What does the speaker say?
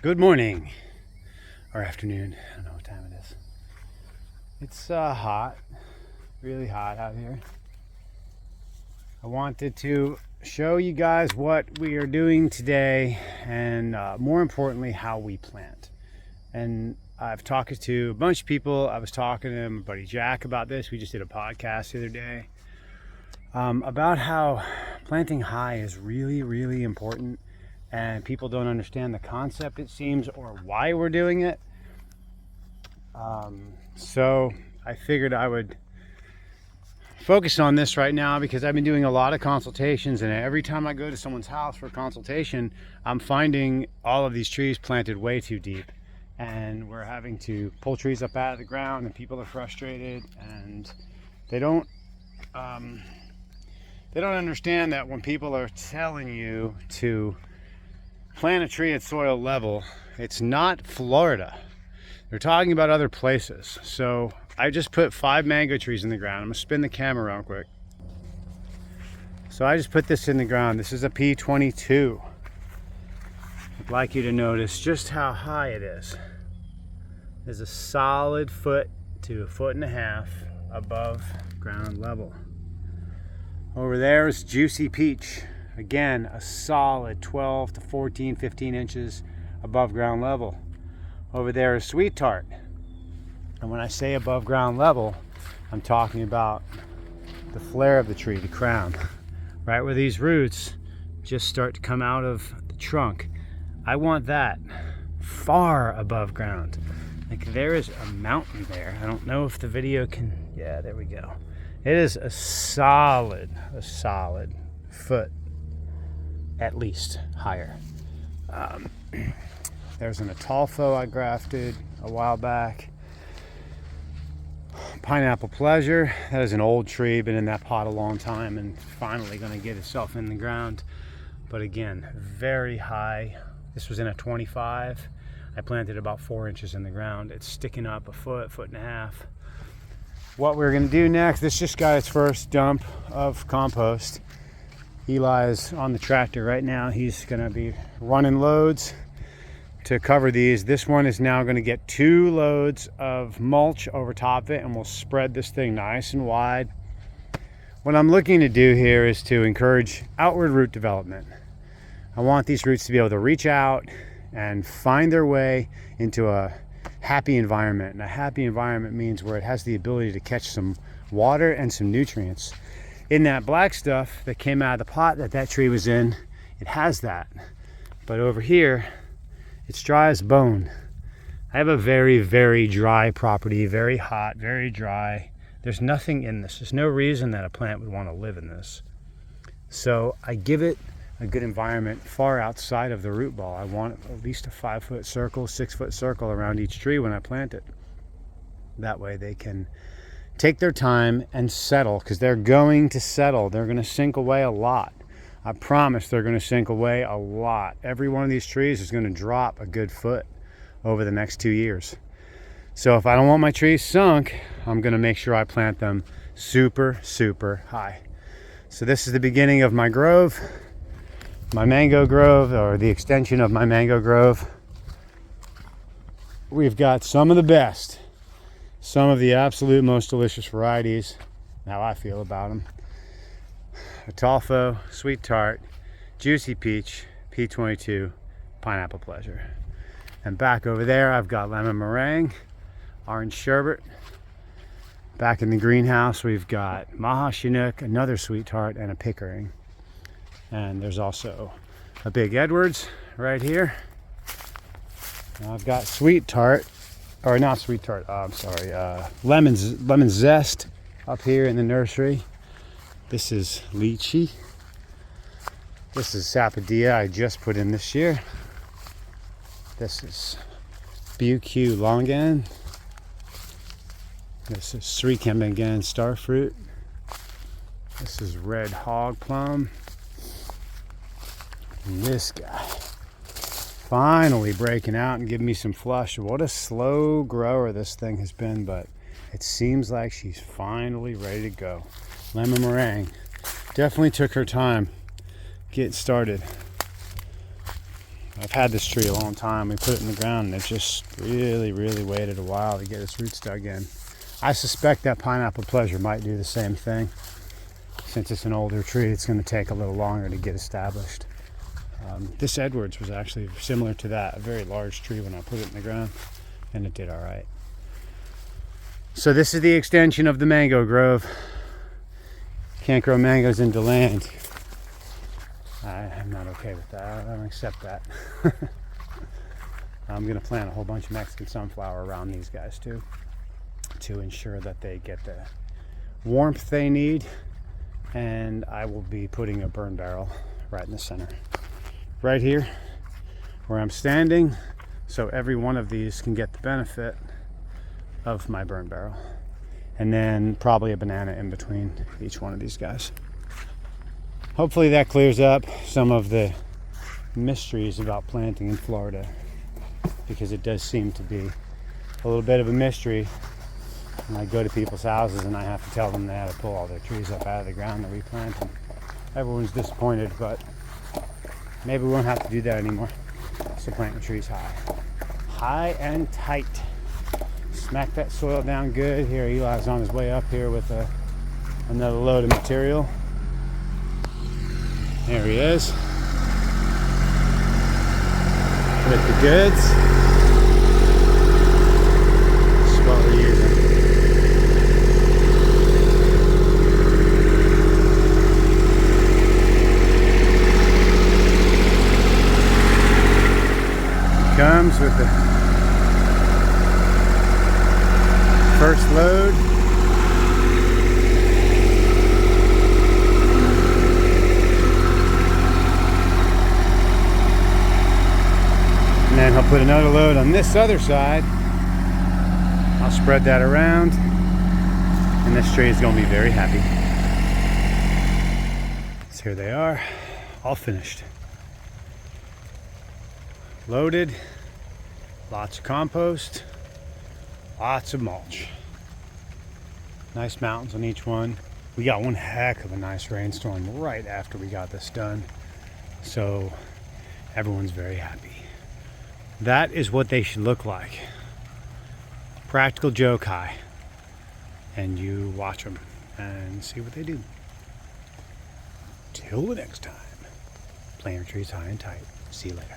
Good morning or afternoon. I don't know what time it is. It's hot, really hot out here. I wanted to show you guys what we are doing today and more importantly, how we plant. And I've talked to a bunch of people. I was talking to my buddy Jack about this. We just did a podcast the other day about how planting high is really, really important. And people don't understand the concept, it seems, or why we're doing it. So I figured I would focus on this right now because I've been doing a lot of consultations, and every time I go to someone's house for a consultation, I'm finding all of these trees planted way too deep. And we're having to pull trees up out of the ground, and people are frustrated, and they don't understand that when people are telling you to plant a tree at soil level, it's not Florida. They're talking about other places. So I just put 5 mango trees in the ground. I'm gonna spin the camera around quick. So I just put this in the ground. This is a P22. I'd like you to notice just how high it is. There's a solid 1 to 1.5 feet above ground level. Over there is Juicy Peach. Again, a solid 12 to 14, 15 inches above ground level. Over there is Sweet Tart. And when I say above ground level, I'm talking about the flare of the tree, the crown, right where these roots just start to come out of the trunk. I want that far above ground. Like there is a mountain there. I don't know if the video can, yeah, there we go. It is a solid 1 foot at least higher. There's an Atolfo I grafted a while back. Pineapple Pleasure, that is an old tree, been in that pot a long time and finally going to get itself in the ground. But again, very high. This was in a 25. I planted about 4 inches in the ground. It's sticking up 1 foot, 1.5 feet. What we're going to do next, this just got its first dump of compost. Eli's on the tractor right now. He's going to be running loads to cover these. This one is now going to get 2 loads of mulch over top of it, and we'll spread this thing nice and wide. What I'm looking to do here is to encourage outward root development. I want these roots to be able to reach out and find their way into a happy environment. And a happy environment means where it has the ability to catch some water and some nutrients. In that black stuff that came out of the pot that tree was in, it has that. But over here, it's dry as bone. I have a very, very dry property, very hot, very dry. There's nothing in this. There's no reason that a plant would want to live in this. So I give it a good environment far outside of the root ball. I want at least a 5-foot circle, 6-foot circle around each tree when I plant it. That way they can take their time and settle, because they're going to settle. They're going to sink away a lot. I promise they're going to sink away a lot. Every one of these trees is going to drop a good foot over the next 2 years. So if I don't want my trees sunk, I'm going to make sure I plant them super, super high. So this is the beginning of my grove, my mango grove, or the extension of my mango grove. We've got some of the best, some of the absolute most delicious varieties, how I feel about them. Atolfo, Sweet Tart, Juicy Peach, P22, Pineapple Pleasure. And back over there, I've got lemon meringue, orange sherbet. Back in the greenhouse, we've got Maha Chinook, another Sweet Tart, and a Pickering. And there's also a Big Edwards right here. Now I've got Sweet Tart, or not Sweet Tart, lemon zest up here in the nursery. This is lychee. This is sapodilla I just put in this year. This is BQ longan. This is Sri Kembangan starfruit. This is red hog plum. And this guy finally breaking out and giving me some flush. What a slow grower this thing has been, but it seems like she's finally ready to go. Lemon meringue definitely took her time getting started. I've had this tree a long time. We put it in the ground and it just really waited a while to get its roots dug in. I suspect that pineapple pleasure might do the same thing. Since it's an older tree, it's going to take a little longer to get established. This Edwards was actually similar to that, a very large tree when I put it in the ground, and it did all right. So this is the extension of the mango grove. Can't grow mangoes into land. I'm not okay with that. I don't accept that. I'm going to plant a whole bunch of Mexican sunflower around these guys too, to ensure that they get the warmth they need. And I will be putting a burn barrel right in the center, right here where I'm standing, so every one of these can get the benefit of my burn barrel. And then probably a banana in between each one of these guys. Hopefully that clears up some of the mysteries about planting in Florida, because it does seem to be a little bit of a mystery. And I go to people's houses and I have to tell them they have to pull all their trees up out of the ground and replant them. Everyone's disappointed, but maybe we won't have to do that anymore. So plant your trees high. High and tight. Smack that soil down good. Here, Eli's on his way up here with another load of material. There he is. With the goods. This is what we're using. Comes with the first load. And then he'll put another load on this other side. I'll spread that around, and this tree is going to be very happy. So here they are, all finished. Loaded, lots of compost, lots of mulch. Nice mountains on each one. We got one heck of a nice rainstorm right after we got this done, so everyone's very happy. That is what they should look like. Practical joke high. And you watch them and see what they do. Till the next time, plant your trees high and tight. See you later.